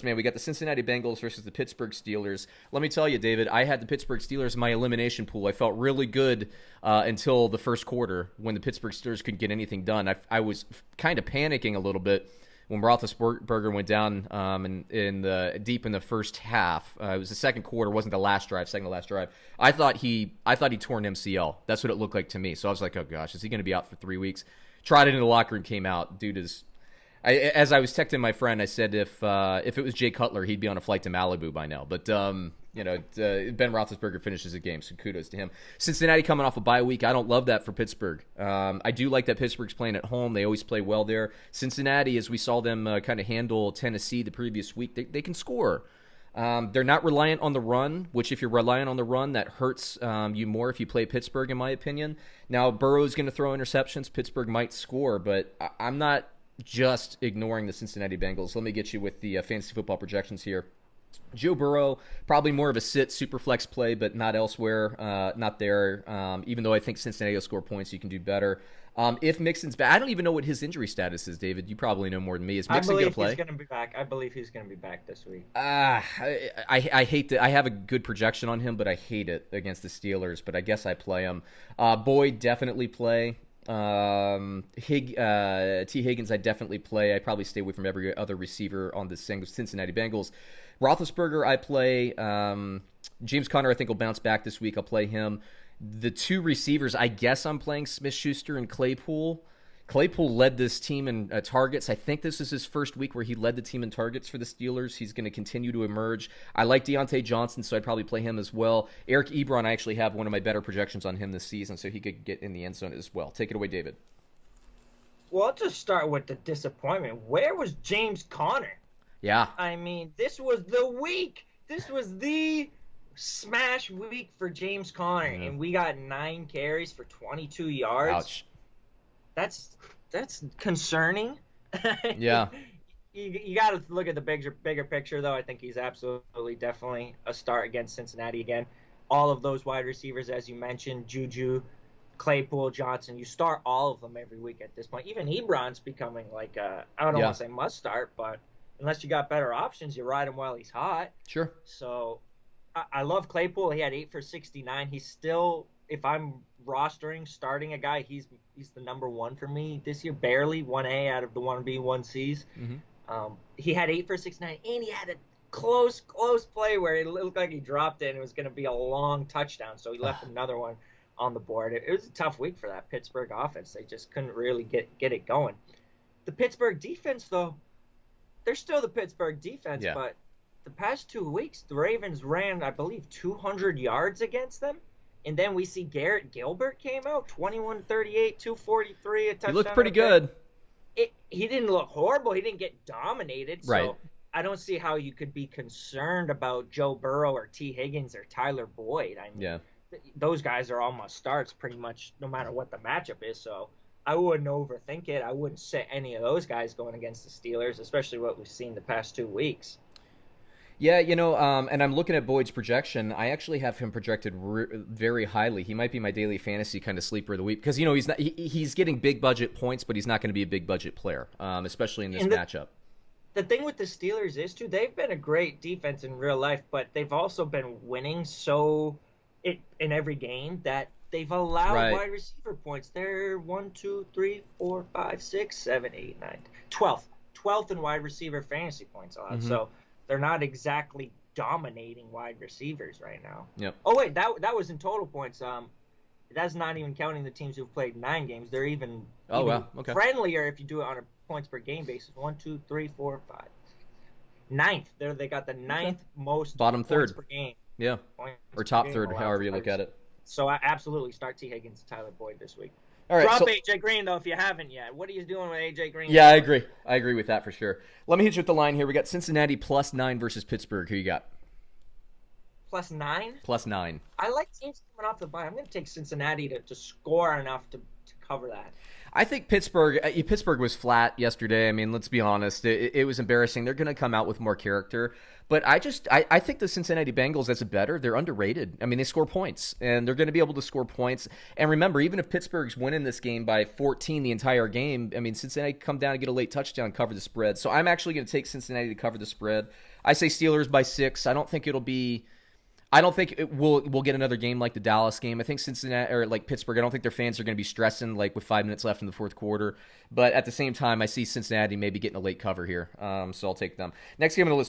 Man, we got the Cincinnati Bengals versus the Pittsburgh Steelers. Let me tell you, David, I had the Pittsburgh Steelers in my elimination pool. I felt really good until the first quarter when the Pittsburgh Steelers couldn't get anything done. I was kind of panicking a little bit when Roethlisberger went down deep in the first half. It was the second quarter, wasn't the last drive, second to last drive. I thought he tore an MCL. That's what it looked like to me. So I was like, oh gosh, is he going to be out for 3 weeks? Tried it in the locker room, came out. Dude is. As I was texting my friend, I said if it was Jay Cutler, he'd be on a flight to Malibu by now. But Ben Roethlisberger finishes the game, so kudos to him. Cincinnati coming off a bye week. I don't love that for Pittsburgh. I do like that Pittsburgh's playing at home. They always play well there. Cincinnati, as we saw them kind of handle Tennessee the previous week, they can score. They're not reliant on the run, which if you're reliant on the run, that hurts you more if you play Pittsburgh, in my opinion. Now, Burrow's going to throw interceptions. Pittsburgh might score, but I'm not just ignoring the Cincinnati Bengals. Let me get you with the fantasy football projections here. Joe Burrow, probably more of a sit super flex play, but not elsewhere, not there. Even though I think Cincinnati will score points, you can do better. If Mixon's back, I don't even know what his injury status is, David. You probably know more than me. Is Mixon going to play? He's going to be back. I believe he's going to be back this week. I hate that. I have a good projection on him, but I hate it against the Steelers. But I guess I play him. Boyd definitely play. T. Higgins I definitely play. I probably stay away from every other receiver on the Cincinnati Bengals. Roethlisberger I play. James Conner I think will bounce back this week. I'll play him. The two receivers I guess I'm playing Smith-Schuster and Claypool. Claypool led this team in targets. I think this is his first week where he led the team in targets for the Steelers. He's going to continue to emerge. I like Deontay Johnson, so I'd probably play him as well. Eric Ebron, I actually have one of my better projections on him this season, so he could get in the end zone as well. Take it away, David. Well, I'll just start with the disappointment. Where was James Conner? Yeah. I mean, this was the week. This was the smash week for James Conner, and we got 9 carries for 22 yards. Ouch. That's concerning. Yeah. You got to look at the bigger picture, though. I think he's absolutely, definitely a start against Cincinnati again. All of those wide receivers, as you mentioned, Juju, Claypool, Johnson, you start all of them every week at this point. Even Ebron's becoming like I don't want to say must start, but unless you got better options, you ride him while he's hot. Sure. So I love Claypool. He had 8 for 69. He's still, if I'm starting a guy, he's the number 1 for me this year, barely 1A out of the 1B, 1Cs. Mm-hmm. He had 8 for 69, and he had a close play where it looked like he dropped it, and it was going to be a long touchdown, so he left another one on the board. It was a tough week for that Pittsburgh offense. They just couldn't really get it going. The Pittsburgh defense, though, they're still the Pittsburgh defense, but the past 2 weeks, the Ravens ran, I believe, 200 yards against them. And then we see Garrett Gilbert came out, 21-38, 243, a touchdown. He looked pretty good. He didn't look horrible. He didn't get dominated. Right. So I don't see how you could be concerned about Joe Burrow or T. Higgins or Tyler Boyd. I mean, those guys are all must starts pretty much no matter what the matchup is. So I wouldn't overthink it. I wouldn't sit any of those guys going against the Steelers, especially what we've seen the past 2 weeks. Yeah, and I'm looking at Boyd's projection. I actually have him projected very highly. He might be my daily fantasy kind of sleeper of the week because he's getting big budget points, but he's not going to be a big budget player, especially in this matchup. The thing with the Steelers is too, they've been a great defense in real life, but they've also been winning in every game that they've allowed wide receiver points. They're 1, 2, 3, 4, 5, 6, 7, 8, 9, 12th in wide receiver fantasy points allowed. Mm-hmm. So they're not exactly dominating wide receivers right now. Yep. Oh, wait, that was in total points. That's not even counting the teams who've played 9 games. They're even friendlier if you do it on a points per game basis. 1, 2, 3, 4, 5. 9th. They got the 9th most bottom points third per game. Yeah. Or top third, however you look at it. So I absolutely start T. Higgins and Tyler Boyd this week. All right, Drop AJ Green, though, if you haven't yet. What are you doing with AJ Green? Yeah, I agree. I agree with that for sure. Let me hit you with the line here. We got Cincinnati +9 versus Pittsburgh. Who you got? +9? +9. I like teams coming off the bye. I'm going to take Cincinnati to score enough to cover that. I think Pittsburgh was flat yesterday. I mean, let's be honest. It was embarrassing. They're going to come out with more character. But I think the Cincinnati Bengals, as a better, they're underrated. I mean, they score points, and they're going to be able to score points. And remember, even if Pittsburgh's winning this game by 14 the entire game, I mean, Cincinnati come down and get a late touchdown, cover the spread. So I'm actually going to take Cincinnati to cover the spread. I say Steelers by 6. I don't think we'll get another game like the Dallas game. I think Cincinnati or like Pittsburgh, I don't think their fans are going to be stressing like with 5 minutes left in the fourth quarter. But at the same time, I see Cincinnati maybe getting a late cover here. So I'll take them. Next game on the list.